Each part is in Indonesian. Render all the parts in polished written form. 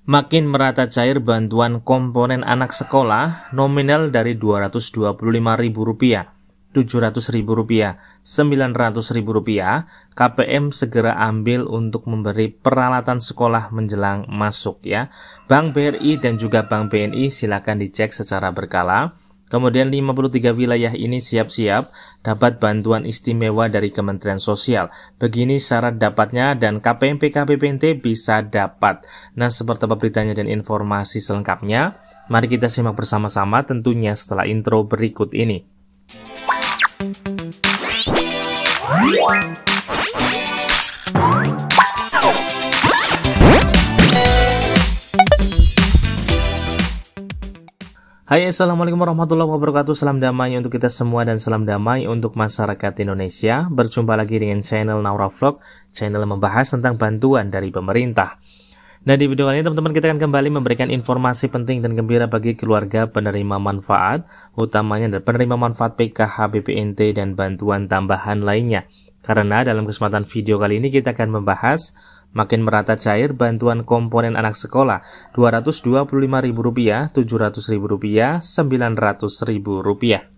Makin merata cair bantuan komponen anak sekolah nominal dari Rp225.000, Rp700.000, Rp900.000. KPM segera ambil untuk memberi peralatan sekolah menjelang masuk ya. Bank BRI dan juga Bank BNI silakan dicek secara berkala. Kemudian 53 wilayah ini siap-siap dapat bantuan istimewa dari Kementerian Sosial. Begini syarat dapatnya dan KPMP KPPNT bisa dapat. Nah, seperti apa beritanya dan informasi selengkapnya? Mari kita simak bersama-sama tentunya setelah intro berikut ini. Hai, assalamualaikum warahmatullahi wabarakatuh. Salam damai untuk kita semua dan salam damai untuk masyarakat Indonesia. Berjumpa lagi dengan channel Naura Vlog, channel yang membahas tentang bantuan dari pemerintah. Nah, di video kali ini teman-teman kita akan kembali memberikan informasi penting dan gembira bagi keluarga penerima manfaat, utamanya dari penerima manfaat PKH, BPNT dan bantuan tambahan lainnya. Karena dalam kesempatan video kali ini kita akan membahas makin merata cair bantuan komponen anak sekolah Rp225.000, Rp700.000, Rp900.000.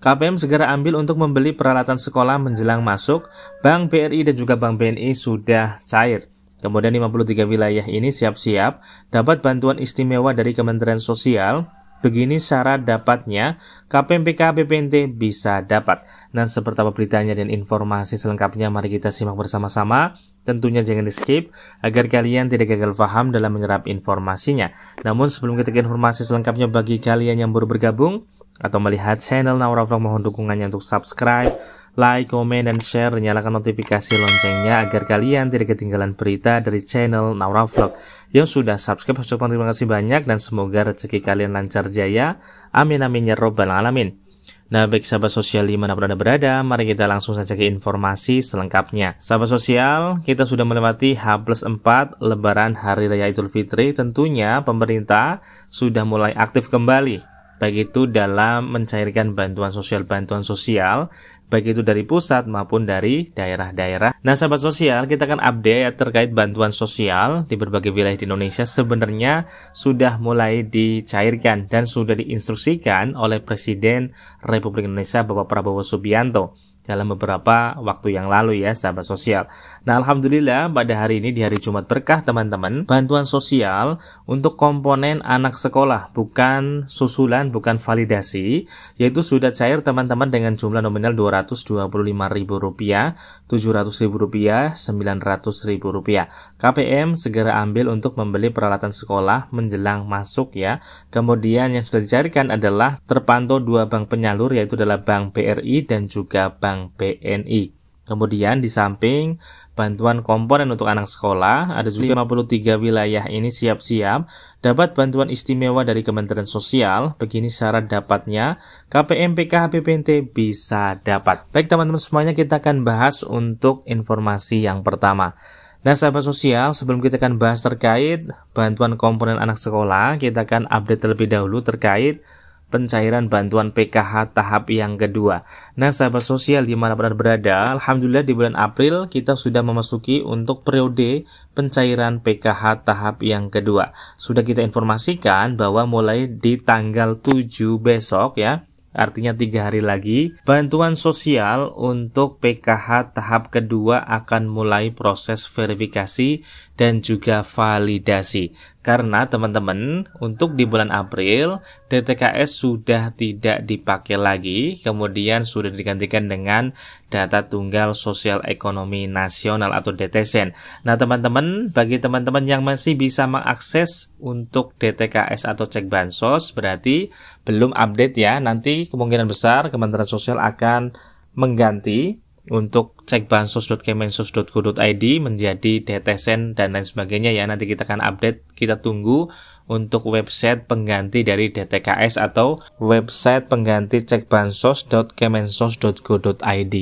KPM segera ambil untuk membeli peralatan sekolah menjelang masuk. Bank BRI dan juga Bank BNI sudah cair. Kemudian 53 wilayah ini siap-siap dapat bantuan istimewa dari Kementerian Sosial. Begini syarat dapatnya, KPMPK BPNT bisa dapat. Nah, seperti apa beritanya dan informasi selengkapnya, mari kita simak bersama-sama. Tentunya jangan di skip, agar kalian tidak gagal paham dalam menyerap informasinya. Namun sebelum kita ke informasi selengkapnya, bagi kalian yang baru bergabung atau melihat channel Naura Vlog, mohon dukungannya untuk subscribe, like, komen, dan share, nyalakan notifikasi loncengnya agar kalian tidak ketinggalan berita dari channel Naura Vlog. Yang sudah subscribe, terima kasih banyak dan semoga rezeki kalian lancar jaya. Amin amin ya robbal alamin. Nah, baik sahabat sosial dimanapun Anda berada, mari kita langsung saja ke informasi selengkapnya. Sahabat sosial, kita sudah melewati H+4 Lebaran Hari Raya Idul Fitri. Tentunya pemerintah sudah mulai aktif kembali, baik itu dalam mencairkan bantuan sosial, baik itu dari pusat maupun dari daerah-daerah. Nah, sahabat sosial, kita akan update terkait bantuan sosial di berbagai wilayah di Indonesia sebenarnya sudah mulai dicairkan dan sudah diinstruksikan oleh Presiden Republik Indonesia Bapak Prabowo Subianto dalam beberapa waktu yang lalu ya, sahabat sosial. Nah, alhamdulillah pada hari ini di hari Jumat berkah teman-teman, bantuan sosial untuk komponen anak sekolah, bukan susulan, bukan validasi, yaitu sudah cair teman-teman dengan jumlah nominal Rp225.000, Rp700.000, Rp900.000. KPM segera ambil untuk membeli peralatan sekolah menjelang masuk ya. Kemudian yang sudah dicairkan adalah terpantau dua bank penyalur, yaitu adalah Bank BRI dan juga Bank BNI. Kemudian di samping bantuan komponen untuk anak sekolah, ada juga 53 wilayah ini siap-siap dapat bantuan istimewa dari Kementerian Sosial. Begini syarat dapatnya, KPM PKH BPNT bisa dapat. Baik teman-teman semuanya, kita akan bahas untuk informasi yang pertama. Nah, sahabat sosial, sebelum kita akan bahas terkait bantuan komponen anak sekolah, kita akan update terlebih dahulu terkait pencairan bantuan PKH tahap yang kedua. Nah, sahabat sosial dimanapun Anda berada, alhamdulillah di bulan April kita sudah memasuki untuk periode pencairan PKH tahap yang kedua. Sudah kita informasikan bahwa mulai di tanggal 7 besok ya, artinya 3 hari lagi, bantuan sosial untuk PKH tahap kedua akan mulai proses verifikasi dan juga validasi. Karena teman-teman, untuk di bulan April, DTKS sudah tidak dipakai lagi, kemudian sudah digantikan dengan Data Tunggal Sosial Ekonomi Nasional atau DTSN. Nah teman-teman, bagi teman-teman yang masih bisa mengakses untuk DTKS atau cek bansos, berarti belum update ya. Nanti kemungkinan besar Kementerian Sosial akan mengganti untuk cek bansos.kemensos.go.id menjadi DTSN dan lain sebagainya ya. Nanti kita akan update, kita tunggu untuk website pengganti dari DTKS atau website pengganti cekbansos.kemensos.go.id.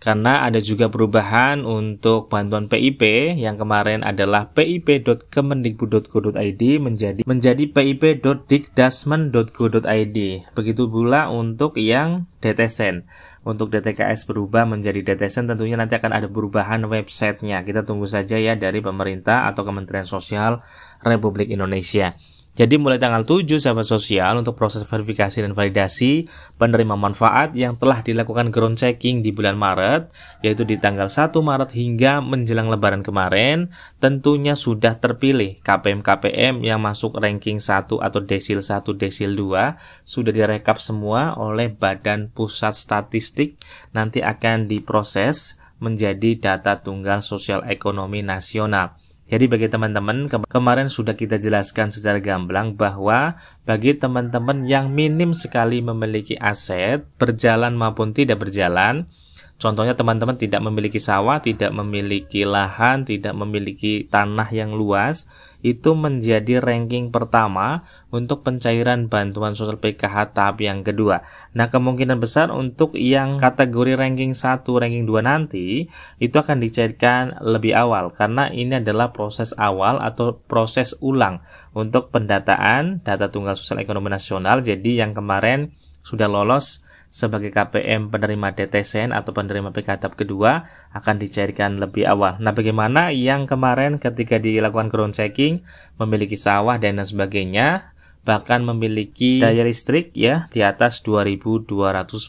Karena ada juga perubahan untuk bantuan PIP yang kemarin adalah pip.kemendikbud.go.id menjadi pip.dikdasmen.go.id. Begitu pula untuk yang DTSN. untuk DTKS berubah menjadi DTSN, tentunya nanti akan ada perubahan websitenya. Kita tunggu saja ya dari pemerintah atau Kementerian Sosial Republik Indonesia. Jadi mulai tanggal 7 sahabat sosial untuk proses verifikasi dan validasi penerima manfaat yang telah dilakukan ground checking di bulan Maret, yaitu di tanggal 1 Maret hingga menjelang Lebaran kemarin, tentunya sudah terpilih KPM-KPM yang masuk ranking 1 atau desil 1, desil 2, sudah direkap semua oleh Badan Pusat Statistik, nanti akan diproses menjadi data tunggal sosial ekonomi nasional. Jadi bagi teman-teman, kemarin sudah kita jelaskan secara gamblang bahwa bagi teman-teman yang minim sekali memiliki aset, berjalan maupun tidak berjalan, contohnya teman-teman tidak memiliki sawah, tidak memiliki lahan, tidak memiliki tanah yang luas, itu menjadi ranking pertama untuk pencairan bantuan sosial PKH tahap yang kedua. Nah, kemungkinan besar untuk yang kategori ranking 1, ranking 2 nanti, itu akan dicairkan lebih awal, karena ini adalah proses awal atau proses ulang untuk pendataan data tunggal sosial ekonomi nasional. Jadi yang kemarin sudah lolos sebagai KPM penerima DTSN atau penerima PKH tahap kedua akan dicairkan lebih awal. Nah, bagaimana yang kemarin ketika dilakukan ground checking memiliki sawah dan lain sebagainya, bahkan memiliki daya listrik ya di atas 2200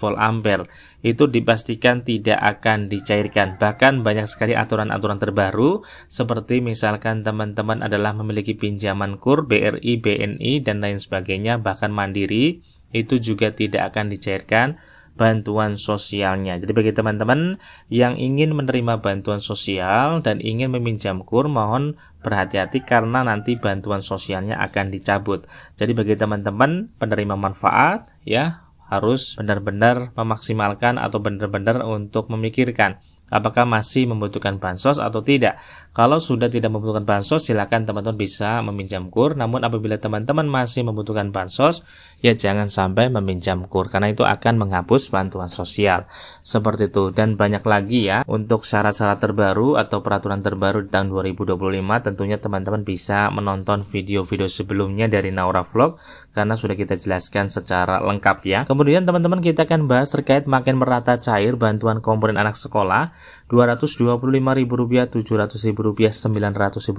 volt ampere, itu dipastikan tidak akan dicairkan. Bahkan banyak sekali aturan-aturan terbaru, seperti misalkan teman-teman adalah memiliki pinjaman KUR, BRI, BNI dan lain sebagainya, bahkan mandiri, itu juga tidak akan dicairkan bantuan sosialnya. Jadi bagi teman-teman yang ingin menerima bantuan sosial dan ingin meminjam KUR, mohon berhati-hati karena nanti bantuan sosialnya akan dicabut. Jadi bagi teman-teman penerima manfaat ya, harus benar-benar memaksimalkan atau benar-benar untuk memikirkan apakah masih membutuhkan bansos atau tidak. Kalau sudah tidak membutuhkan bansos, silakan teman-teman bisa meminjam KUR. Namun apabila teman-teman masih membutuhkan bansos, ya jangan sampai meminjam KUR, karena itu akan menghapus bantuan sosial. Seperti itu. Dan banyak lagi ya, untuk syarat-syarat terbaru atau peraturan terbaru di tahun 2025, tentunya teman-teman bisa menonton video-video sebelumnya dari Naura Vlog, karena sudah kita jelaskan secara lengkap ya. Kemudian teman-teman kita akan bahas terkait makin merata cair bantuan komponen anak sekolah, Rp225.000, Rp700.000, Rp900.000.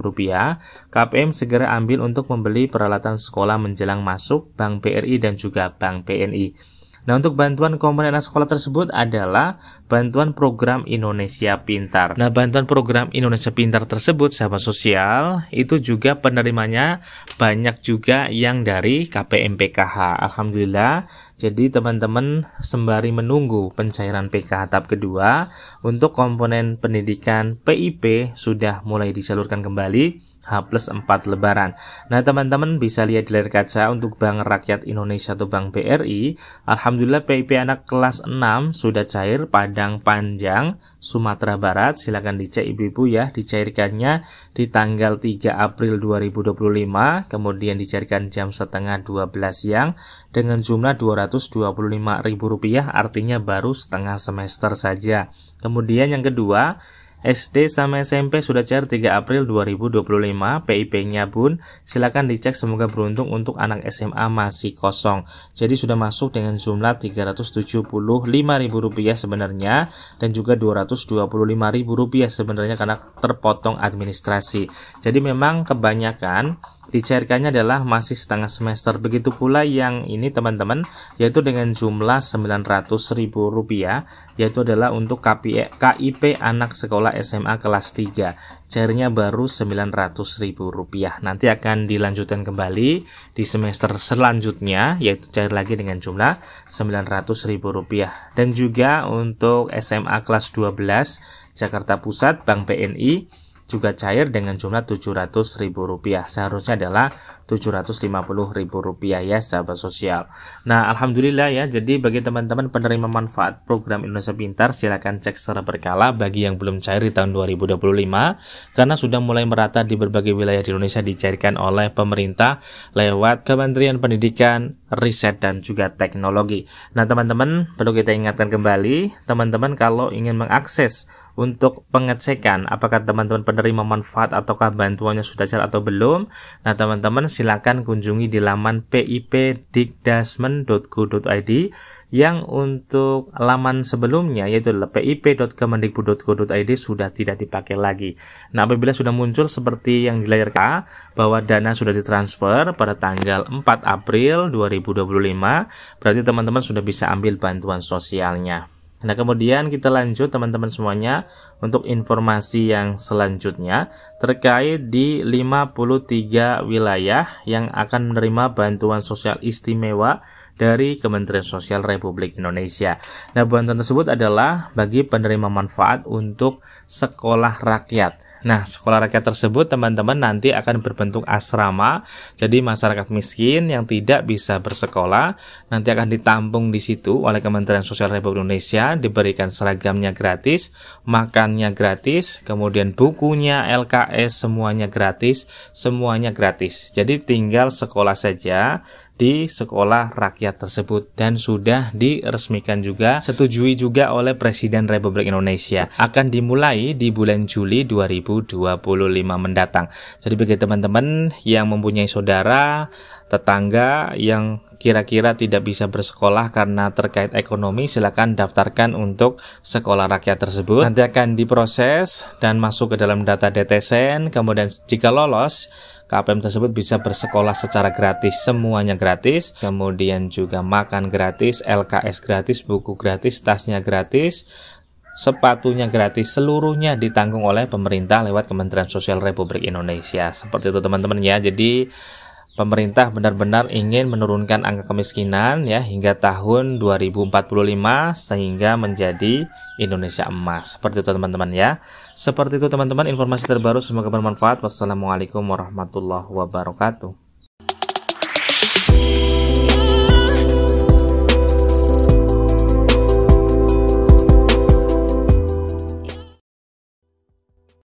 KPM segera ambil untuk membeli peralatan sekolah menjelang masuk Bank BRI dan juga Bank BNI. Nah, untuk bantuan komponen anak sekolah tersebut adalah bantuan program Indonesia Pintar. Nah, bantuan program Indonesia Pintar tersebut, sahabat sosial, itu juga penerimanya banyak juga yang dari KPM PKH. Alhamdulillah. Jadi teman-teman sembari menunggu pencairan PKH tahap kedua, untuk komponen pendidikan PIP sudah mulai disalurkan kembali H+4 Lebaran. Nah, teman-teman bisa lihat di layar kaca untuk Bank Rakyat Indonesia atau Bank BRI. Alhamdulillah PIP anak kelas 6 sudah cair Padang Panjang, Sumatera Barat. Silakan dicek ibu-ibu ya, dicairkannya di tanggal 3 April 2025, kemudian dicairkan jam setengah 12 siang dengan jumlah Rp225.000, artinya baru setengah semester saja. Kemudian yang kedua, SD sama SMP sudah cair 3 April 2025, PIP-nya Bun. Silakan dicek, semoga beruntung. Untuk anak SMA masih kosong. Jadi sudah masuk dengan jumlah Rp375.000 sebenarnya, dan juga Rp225.000 sebenarnya karena terpotong administrasi. Jadi memang kebanyakan dicairkannya adalah masih setengah semester. Begitu pula yang ini teman-teman, yaitu dengan jumlah Rp900.000, yaitu adalah untuk KIP anak sekolah SMA kelas 3. Cairnya baru Rp900.000. Nanti akan dilanjutkan kembali di semester selanjutnya, yaitu cair lagi dengan jumlah Rp900.000. Dan juga untuk SMA kelas 12 Jakarta Pusat Bank BNI juga cair dengan jumlah Rp700.000. Seharusnya adalah Rp750.000 ya, sahabat sosial. Nah, alhamdulillah ya. Jadi bagi teman-teman penerima manfaat program Indonesia Pintar, silakan cek secara berkala bagi yang belum cair di tahun 2025, karena sudah mulai merata di berbagai wilayah di Indonesia, dicairkan oleh pemerintah lewat Kementerian Pendidikan, Riset dan juga Teknologi. Nah, teman-teman perlu kita ingatkan kembali, teman-teman kalau ingin mengakses untuk pengecekan apakah teman-teman penerima manfaat ataukah bantuannya sudah cair atau belum, nah teman-teman silakan kunjungi di laman pipdikdasmen.go.id yang untuk laman sebelumnya yaitu pip.kemendikbud.go.id sudah tidak dipakai lagi. Nah, apabila sudah muncul seperti yang di layar kaca bahwa dana sudah ditransfer pada tanggal 4 April 2025, berarti teman-teman sudah bisa ambil bantuan sosialnya. Nah, kemudian kita lanjut teman-teman semuanya untuk informasi yang selanjutnya terkait di 53 wilayah yang akan menerima bantuan sosial istimewa dari Kementerian Sosial Republik Indonesia. Nah, bantuan tersebut adalah bagi penerima manfaat untuk sekolah rakyat. Nah, sekolah rakyat tersebut teman-teman nanti akan berbentuk asrama. Jadi masyarakat miskin yang tidak bisa bersekolah nanti akan ditampung di situ oleh Kementerian Sosial Republik Indonesia, diberikan seragamnya gratis, makannya gratis, kemudian bukunya, LKS semuanya gratis, semuanya gratis. Jadi tinggal sekolah saja di sekolah rakyat tersebut dan sudah diresmikan juga, setujui juga oleh Presiden Republik Indonesia. Akan dimulai di bulan Juli 2025 mendatang. Jadi bagi teman-teman yang mempunyai saudara, tetangga yang kira-kira tidak bisa bersekolah karena terkait ekonomi, silakan daftarkan untuk sekolah rakyat tersebut. Nanti akan diproses dan masuk ke dalam data DTSN, kemudian jika lolos, KPM tersebut bisa bersekolah secara gratis, semuanya gratis, kemudian juga makan gratis, LKS gratis, buku gratis, tasnya gratis, sepatunya gratis, seluruhnya ditanggung oleh pemerintah lewat Kementerian Sosial Republik Indonesia. Seperti itu teman-teman ya. Jadi pemerintah benar-benar ingin menurunkan angka kemiskinan ya hingga tahun 2045 sehingga menjadi Indonesia emas. Seperti itu teman-teman ya. Seperti itu teman-teman informasi terbaru, semoga bermanfaat. Wassalamualaikum warahmatullahi wabarakatuh.